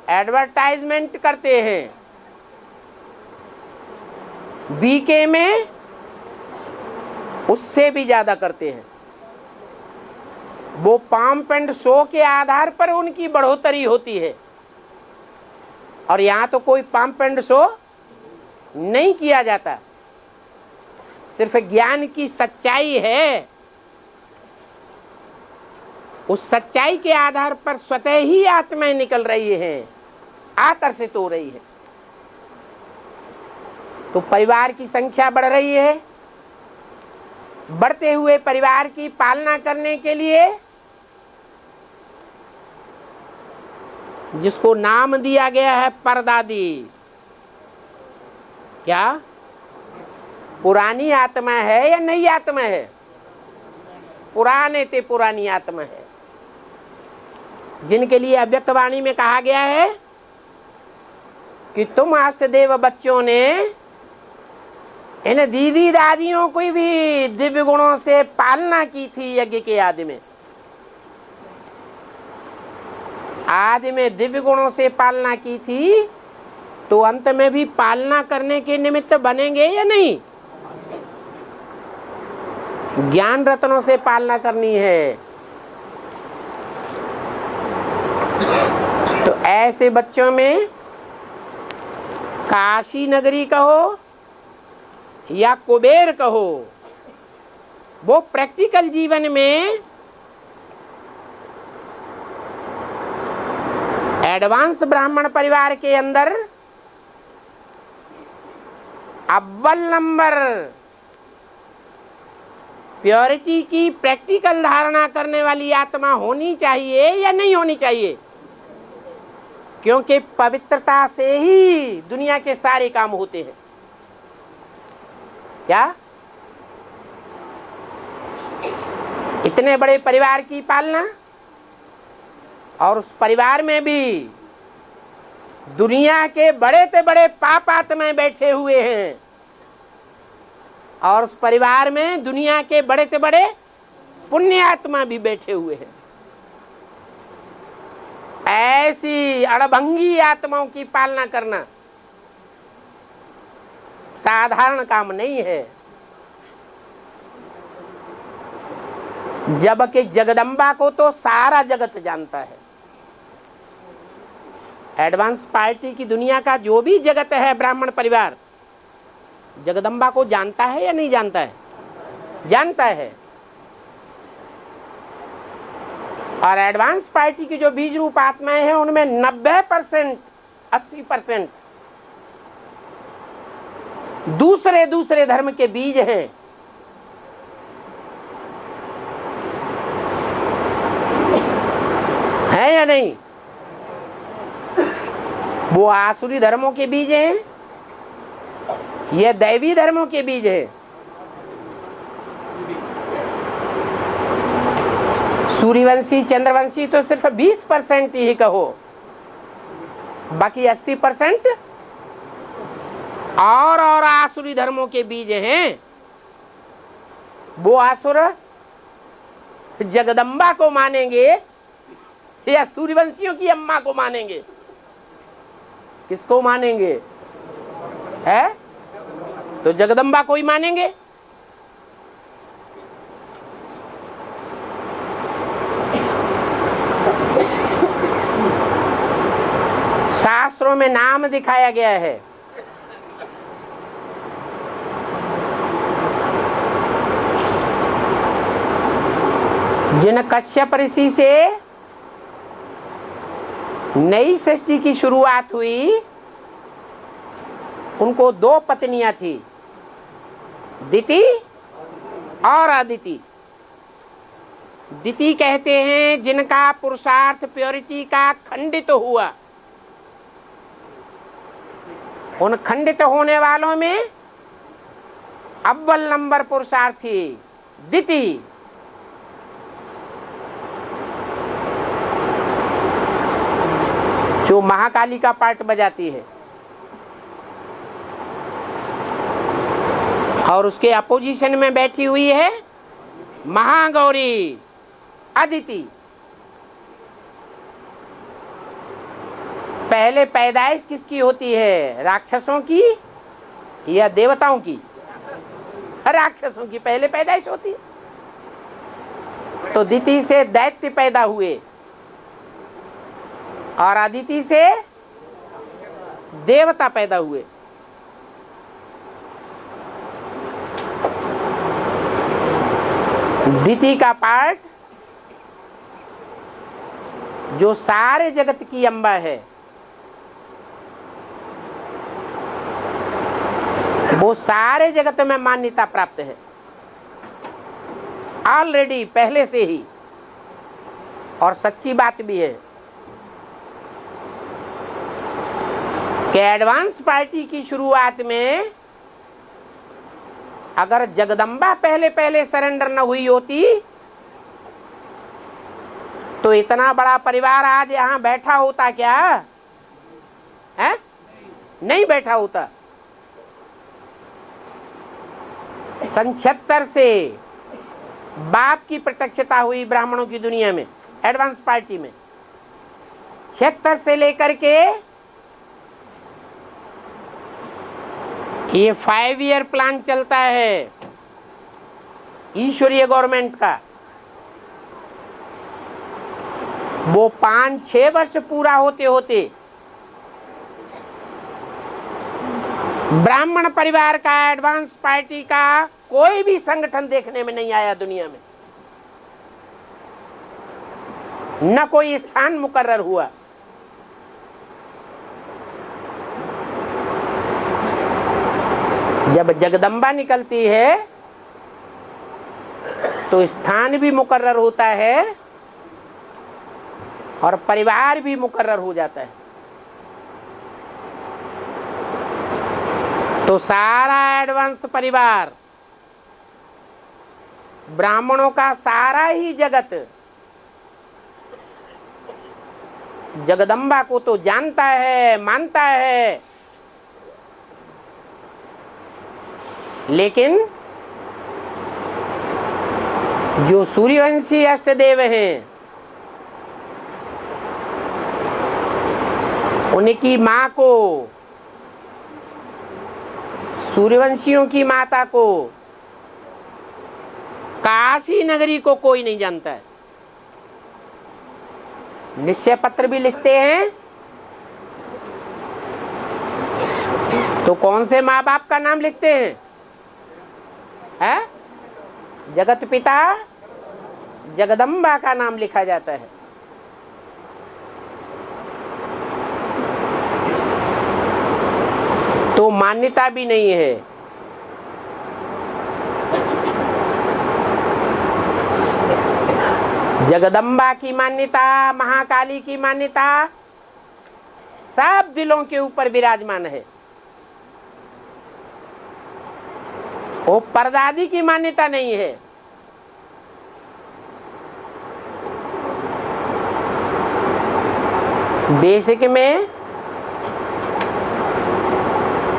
एडवर्टाइजमेंट करते हैं। बीके में उससे भी ज्यादा करते हैं। वो पंप एंड शो के आधार पर उनकी बढ़ोतरी होती है। और यहां तो कोई पंप एंड शो नहीं किया जाता, सिर्फ ज्ञान की सच्चाई है। उस सच्चाई के आधार पर स्वतः ही आत्माएं निकल रही हैं, आकर्षित हो रही है। तो परिवार की संख्या बढ़ रही है। बढ़ते हुए परिवार की पालना करने के लिए जिसको नाम दिया गया है परदादी, क्या पुरानी आत्मा है या नई आत्मा है? पुराने ते पुरानी आत्मा है, जिनके लिए अव्यक्त वाणी में कहा गया है कि तुम अष्टदेव बच्चों ने इन दीदी दादियों को भी दिव्य गुणों से पालना की थी। यज्ञ के आदि में दिव्य गुणों से पालना की थी, तो अंत में भी पालना करने के निमित्त बनेंगे या नहीं? ज्ञान रत्नों से पालना करनी है। तो ऐसे बच्चों में काशी नगरी कहो या कुबेर कहो, वो प्रैक्टिकल जीवन में एडवांस ब्राह्मण परिवार के अंदर अव्वल नंबर प्योरिटी की प्रैक्टिकल धारणा करने वाली आत्मा होनी चाहिए या नहीं होनी चाहिए? क्योंकि पवित्रता से ही दुनिया के सारे काम होते हैं। क्या इतने बड़े परिवार की पालना, और उस परिवार में भी दुनिया के बड़े से बड़े पाप आत्माएं बैठे हुए हैं, और उस परिवार में दुनिया के बड़े से बड़े पुण्य आत्मा भी बैठे हुए हैं। ऐसी अड़भंगी आत्माओं की पालना करना साधारण काम नहीं है। जबकि जगदम्बा को तो सारा जगत जानता है। एडवांस पार्टी की दुनिया का जो भी जगत है, ब्राह्मण परिवार जगदम्बा को जानता है या नहीं जानता है? जानता है। और एडवांस पार्टी की जो बीज रूप आत्माएं हैं उनमें 90% 80% दूसरे धर्म के बीज हैं। है या नहीं? वो आसुरी धर्मों के बीज हैं, ये दैवी धर्मों के बीज हैं। सूर्यवंशी चंद्रवंशी तो सिर्फ 20% ही कहो, बाकी 80% और आसुरी धर्मों के बीज हैं। वो आसुर जगदम्बा को मानेंगे या सूर्यवंशियों की अम्मा को मानेंगे? किसको मानेंगे? है तो जगदम्बा को ही मानेंगे। शास्त्रों में नाम दिखाया गया है। जिन कश्यप ऋषि से नई सृष्टि की शुरुआत हुई, उनको 2 पत्नियां थी, दिति और अदिति। दिति कहते हैं जिनका पुरुषार्थ प्योरिटी का खंडित हुआ। उन खंडित होने वालों में अव्वल नंबर पुरुषार्थी दिति। जो महाकाली का पार्ट बजाती है, और उसके अपोजिशन में बैठी हुई है महागौरी अदिति। पहले पैदाइश किसकी होती है? राक्षसों की या देवताओं की? राक्षसों की पहले पैदाइश होती है। तो दिति से दैत्य पैदा हुए और अदिति से देवता पैदा हुए। दिति का पार्ट जो सारे जगत की अम्बा है, वो सारे जगत में मान्यता प्राप्त है ऑलरेडी पहले से ही। और सच्ची बात भी है कि एडवांस पार्टी की शुरुआत में अगर जगदम्बा पहले सरेंडर न हुई होती तो इतना बड़ा परिवार आज यहाँ बैठा होता क्या? है? नहीं बैठा होता। 76 से बाप की प्रत्यक्षता हुई ब्राह्मणों की दुनिया में, एडवांस पार्टी में। 76 से लेकर के ये 5 ईयर प्लान चलता है ईश्वरीय गवर्नमेंट का। वो 5-6 वर्ष पूरा होते होते ब्राह्मण परिवार का, एडवांस पार्टी का कोई भी संगठन देखने में नहीं आया दुनिया में। न कोई स्थान मुकर्रर हुआ। जब जगदम्बा निकलती है तो स्थान भी मुकर्रर होता है और परिवार भी मुकर्रर हो जाता है। तो सारा एडवांस परिवार, ब्राह्मणों का सारा ही जगत जगदम्बा को तो जानता है, मानता है, लेकिन जो सूर्यवंशी अष्टदेव हैं, उनकी मां को, सूर्यवंशियों की माता को, काशी नगरी को कोई नहीं जानता है। निश्चय पत्र भी लिखते हैं तो कौन से माँ बाप का नाम लिखते हैं? है? जगत पिता जगदम्बा का नाम लिखा जाता है। तो मान्यता भी नहीं है। जगदम्बा की मान्यता, महाकाली की मान्यता सब दिलों के ऊपर विराजमान है। वो परदादी की मान्यता नहीं है। बेसिक में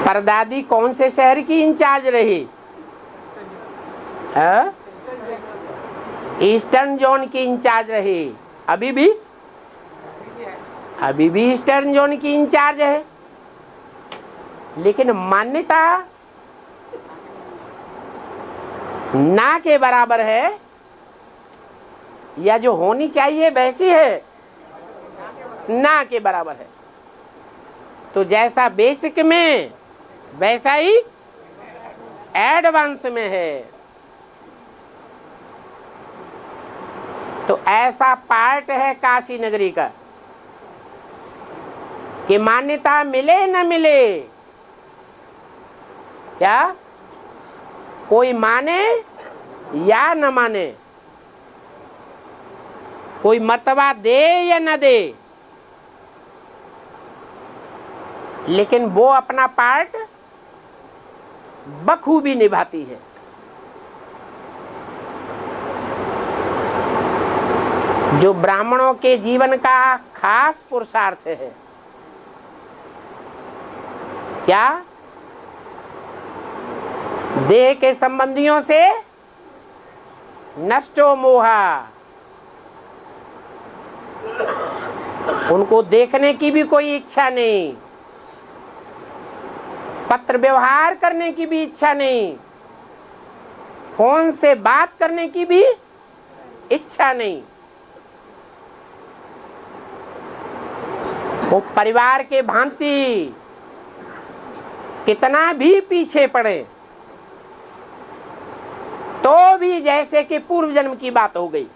परदादी कौन से शहर की इंचार्ज रही? ईस्टर्न जोन की इंचार्ज रही। अभी भी ईस्टर्न जोन की इंचार्ज है। लेकिन मान्यता ना के बराबर है, या जो होनी चाहिए वैसी है, ना के बराबर है। तो जैसा बेसिक में वैसा ही एडवांस में है। तो ऐसा पार्ट है काशी नगरी का कि मान्यता मिले न मिले, क्या कोई माने या न माने, कोई मर्तबा दे या न दे, लेकिन वो अपना पार्ट बखूबी निभाती है। जो ब्राह्मणों के जीवन का खास पुरुषार्थ है, क्या देह के संबंधियों से नष्टो मोहा, उनको देखने की भी कोई इच्छा नहीं, पत्र व्यवहार करने की भी इच्छा नहीं, फोन से बात करने की भी इच्छा नहीं। वो परिवार के भांति कितना भी पीछे पड़े तो भी जैसे कि पूर्व जन्म की बात हो गई।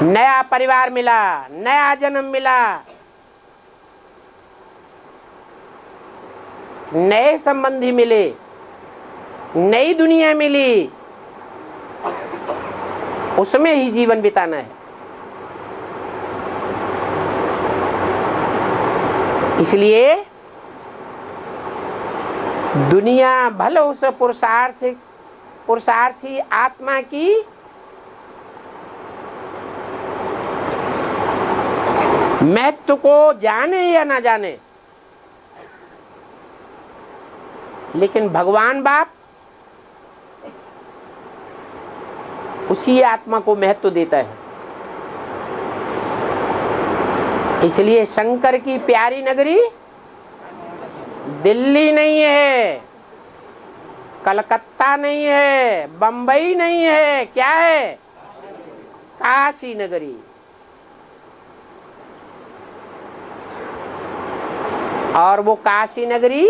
नया परिवार मिला, नया जन्म मिला, नए संबंधी मिले, नई दुनिया मिली, उसमें ही जीवन बिताना है। इसलिए दुनिया भले उस पुरुषार्थी आत्मा की महत्व को जाने या ना जाने, लेकिन भगवान बाप उसी आत्मा को महत्व देता है। इसलिए शंकर की प्यारी नगरी दिल्ली नहीं है, कलकत्ता नहीं है, बंबई नहीं है, क्या है? काशी नगरी। और वो काशी नगरी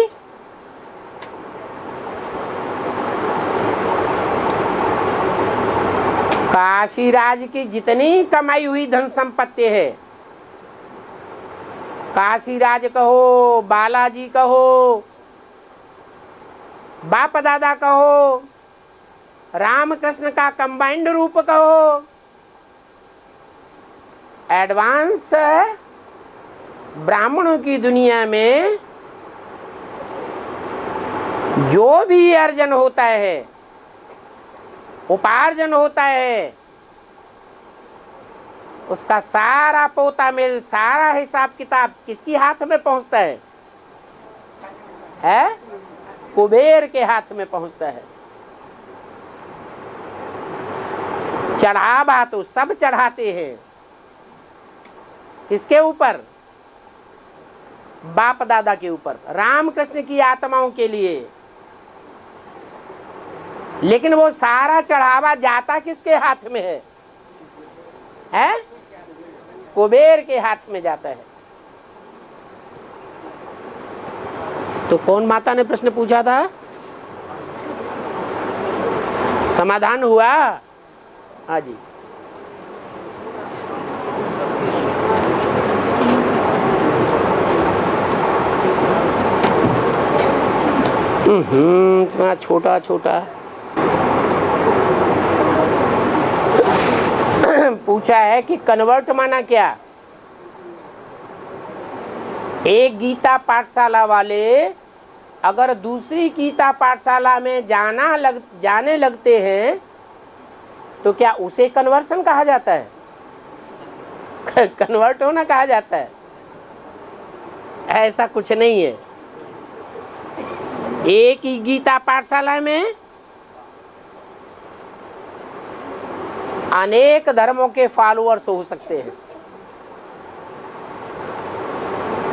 काशी राज की जितनी कमाई हुई धन संपत्ति है, काशी राज कहो, बालाजी कहो, बाप दादा कहो, रामकृष्ण का कंबाइंड रूप कहो, एडवांस ब्राह्मणों की दुनिया में जो भी अर्जन होता है, उपार्जन होता है, उसका सारा पोता मिल, सारा हिसाब किताब किसकी हाथ में पहुंचता है? कुबेर के हाथ में पहुंचता है। चढ़ावा तो सब चढ़ाते हैं, किसके ऊपर? बाप दादा के ऊपर, रामकृष्ण की आत्माओं के लिए। लेकिन वो सारा चढ़ावा जाता किसके हाथ में है? कुबेर के हाथ में जाता है। तो कौन माता ने प्रश्न पूछा था? समाधान हुआ? हाँ जी। इतना छोटा छोटा पूछा है कि कन्वर्ट माना क्या? एक गीता पाठशाला वाले अगर दूसरी गीता पाठशाला में जाने लगते हैं तो क्या उसे कन्वर्सन कहा जाता है? कन्वर्ट होना कहा जाता है? ऐसा कुछ नहीं है। एक ही गीता पाठशाला में अनेक धर्मों के फॉलोअर्स हो सकते हैं।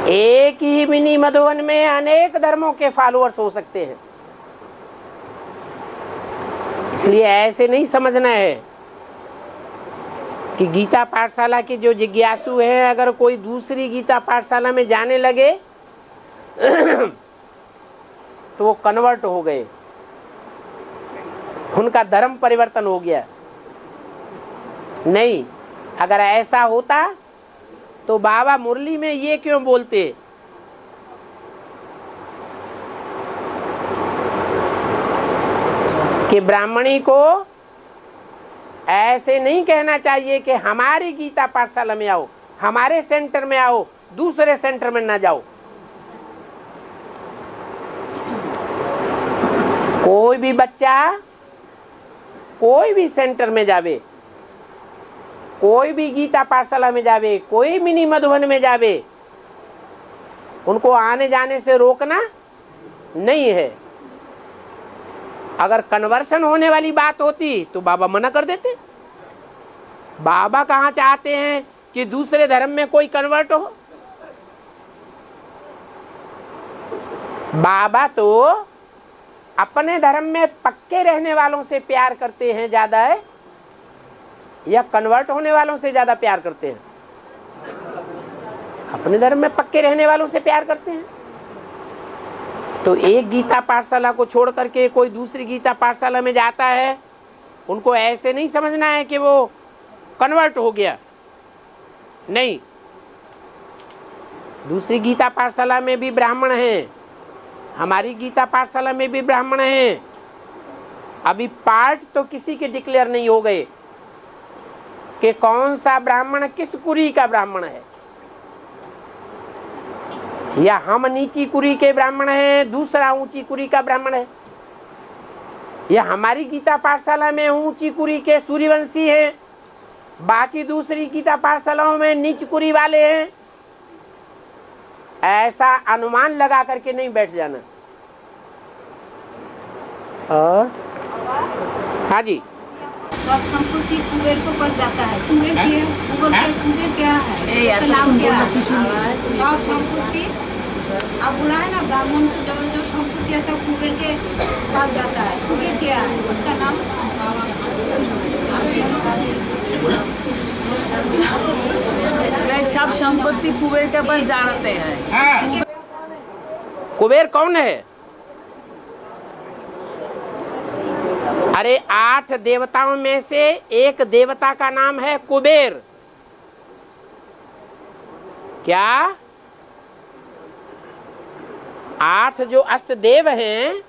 एक ही मिनी मधुबन में अनेक धर्मों के फॉलोअर्स हो सकते हैं। इसलिए ऐसे नहीं समझना है कि गीता पाठशाला के जो जिज्ञासु हैं अगर कोई दूसरी गीता पाठशाला में जाने लगे तो वो कन्वर्ट हो गए, उनका धर्म परिवर्तन हो गया। नहीं, अगर ऐसा होता तो बाबा मुरली में ये क्यों बोलते? कि ब्राह्मणी को ऐसे नहीं कहना चाहिए कि हमारी गीता पाठशाला में आओ, हमारे सेंटर में आओ, दूसरे सेंटर में ना जाओ। कोई भी बच्चा कोई भी सेंटर में जावे, कोई भी गीता पाठशाला में जावे, कोई मिनी मधुबन में जावे, उनको आने जाने से रोकना नहीं है। अगर कन्वर्शन होने वाली बात होती तो बाबा मना कर देते। बाबा कहाँ चाहते हैं कि दूसरे धर्म में कोई कन्वर्ट हो? बाबा तो अपने धर्म में पक्के रहने वालों से प्यार करते हैं ज्यादा है या कन्वर्ट होने वालों से ज्यादा प्यार करते हैं? अपने धर्म में पक्के रहने वालों से प्यार करते हैं। तो एक गीता पाठशाला को छोड़ करके कोई दूसरी गीता पाठशाला में जाता है, उनको ऐसे नहीं समझना है कि वो कन्वर्ट हो गया। नहीं, दूसरी गीता पाठशाला में भी ब्राह्मण हैं, हमारी गीता पाठशाला में भी ब्राह्मण हैं। अभी पार्ट तो किसी के डिक्लेयर नहीं हो गए कि कौन सा ब्राह्मण किस कुरी का ब्राह्मण है, या हम नीची कुरी के ब्राह्मण हैं, दूसरा ऊंची कुरी का ब्राह्मण है, या हमारी गीता पाठशाला में ऊंची कुरी के सूर्यवंशी हैं, बाकी दूसरी गीता पाठशालाओं में नीच कुरी वाले हैं। ऐसा अनुमान लगा करके नहीं बैठ जाना। हाँ जी, सब संस्कृति कुबेर को पड़ जाता है। कुबेर क्या है? नाम क्या है? सब संस्कृति अब बोला है ना, ब्राह्मण को जो संस्कृति है सब कुबेर के पास जाता है। कुबेर क्या है? उसका नाम सब संपत्ति कुबेर के पास जाते हैं। कुबेर कौन है? अरे 8 देवताओं में से एक देवता का नाम है कुबेर। क्या 8 जो अष्ट देव हैं,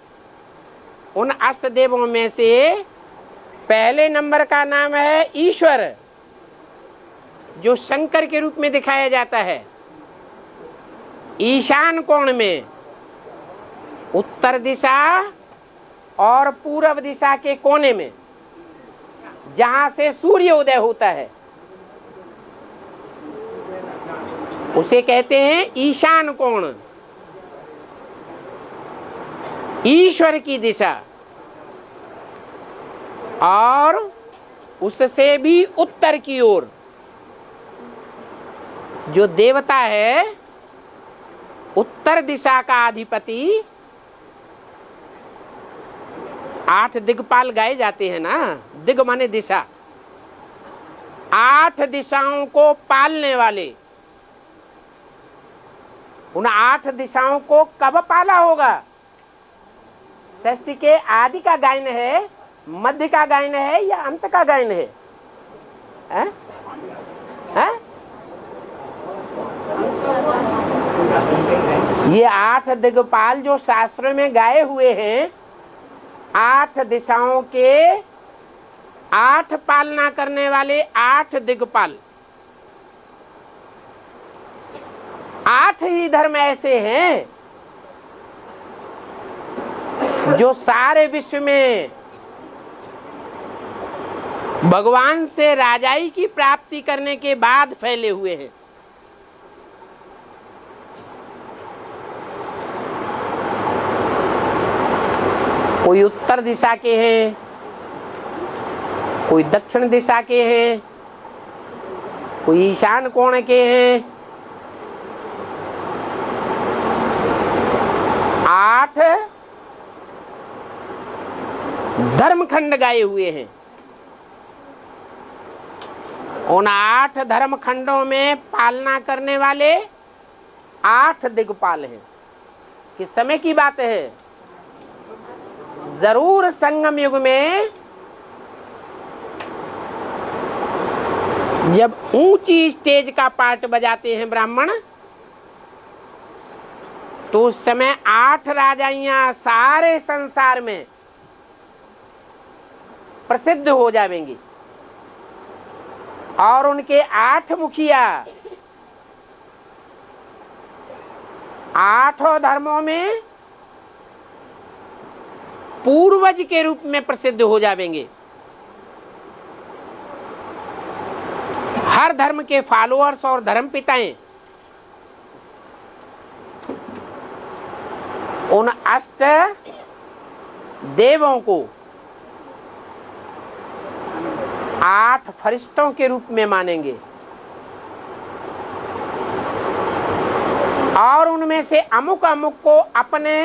उन अष्ट देवों में से पहले नंबर का नाम है ईश्वर, जो शंकर के रूप में दिखाया जाता है। ईशान कोण में उत्तर दिशा और पूर्व दिशा के कोने में जहां से सूर्य उदय होता है उसे कहते हैं ईशान कोण। ईश्वर की दिशा और उससे भी उत्तर की ओर जो देवता है, उत्तर दिशा का अधिपति। 8 दिक्पाल गाए जाते हैं ना, दिग माने दिशा। 8 दिशाओं को पालने वाले, उन 8 दिशाओं को कब पाला होगा? षष्ठी के आदि का गायन है, मध्य का गायन है या अंत का गायन है? हैं? हैं? ये 8 दिग्पाल जो शास्त्रों में गाए हुए हैं, 8 दिशाओं के 8 पालना करने वाले 8 दिग्पाल। 8 ही धर्म ऐसे हैं जो सारे विश्व में भगवान से राजाई की प्राप्ति करने के बाद फैले हुए हैं। कोई उत्तर दिशा के हैं, कोई दक्षिण दिशा के हैं, कोई ईशान कोण के हैं। 8 धर्मखंड गाए हुए हैं। उन 8 धर्मखंडों में पालना करने वाले 8 दिग्पाल हैं। किस समय की बात है? जरूर संगम युग में जब ऊंची स्टेज का पार्ट बजाते हैं ब्राह्मण, तो उस समय 8 राजाइयां सारे संसार में प्रसिद्ध हो जाएंगी और उनके 8 मुखिया 8 धर्मों में पूर्वज के रूप में प्रसिद्ध हो जाएंगे। हर धर्म के फॉलोअर्स और धर्म पिताएं उन 8 देवों को 8 फरिश्तों के रूप में मानेंगे और उनमें से अमुक अमुक को अपने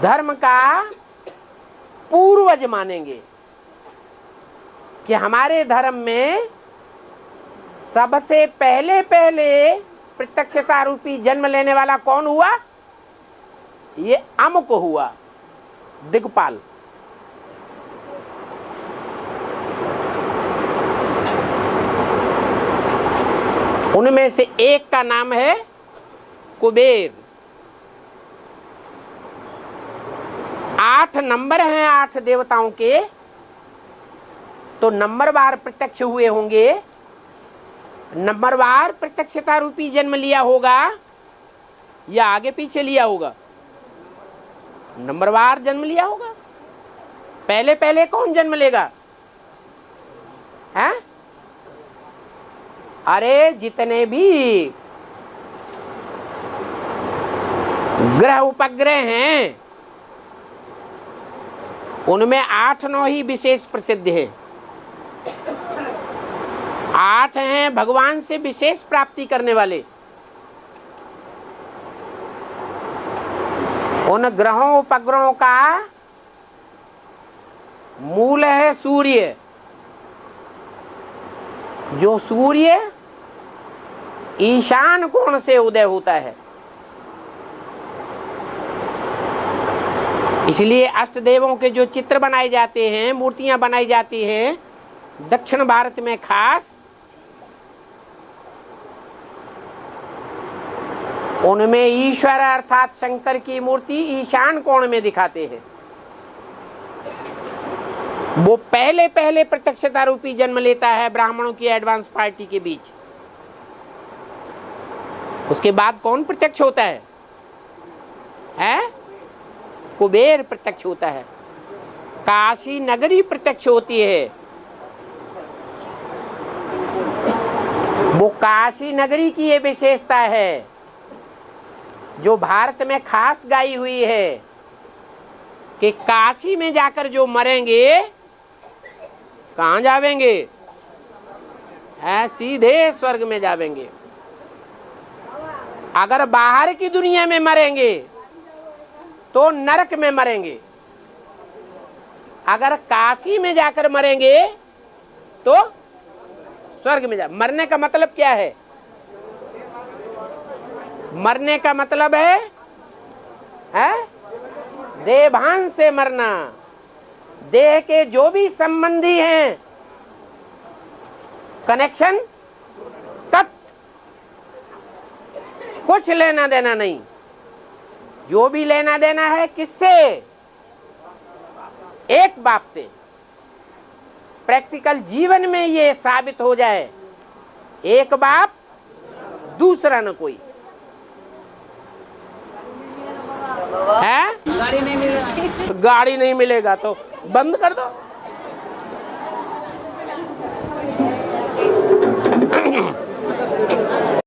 धर्म का पूर्वज मानेंगे कि हमारे धर्म में सबसे पहले प्रत्यक्षता रूपी जन्म लेने वाला कौन हुआ? ये अमुक हुआ, दिग्पाल। उनमें से एक का नाम है कुबेर। 8 नंबर हैं 8 देवताओं के, तो नंबरवार प्रत्यक्ष हुए होंगे, नंबरवार प्रत्यक्षता रूपी जन्म लिया होगा या आगे पीछे लिया होगा? नंबरवार जन्म लिया होगा। पहले कौन जन्म लेगा? हैं? अरे जितने भी ग्रह उपग्रह हैं उनमें 8-9 ही विशेष प्रसिद्ध हैं। 8 हैं भगवान से विशेष प्राप्ति करने वाले। उन ग्रहों उपग्रहों का मूल है सूर्य। जो सूर्य ईशान कोण से उदय होता है, इसलिए अष्टदेवों के जो चित्र बनाए जाते हैं, मूर्तियां बनाई जाती हैं दक्षिण भारत में खास, उनमें ईश्वर अर्थात शंकर की मूर्ति ईशान कोण में दिखाते हैं। वो पहले प्रत्यक्षता रूपी जन्म लेता है ब्राह्मणों की एडवांस पार्टी के बीच। उसके बाद कौन प्रत्यक्ष होता है? कुबेर प्रत्यक्ष होता है। काशी नगरी प्रत्यक्ष होती है। वो काशी नगरी की ये विशेषता है जो भारत में खास गाई हुई है कि काशी में जाकर जो मरेंगे कहाँ जावेंगे? सीधे स्वर्ग में जावेंगे। अगर बाहर की दुनिया में मरेंगे तो नरक में मरेंगे। अगर काशी में जाकर मरेंगे तो स्वर्ग में जा। मरने का मतलब क्या है? मरने का मतलब है देहांत से मरना। देह के जो भी संबंधी हैं, कनेक्शन तक कुछ लेना देना नहीं। जो भी लेना देना है किससे? एक बाप से। प्रैक्टिकल जीवन में ये साबित हो जाए, एक बाप दूसरा न कोई है। गाड़ी नहीं मिलेगा तो बंद कर दो।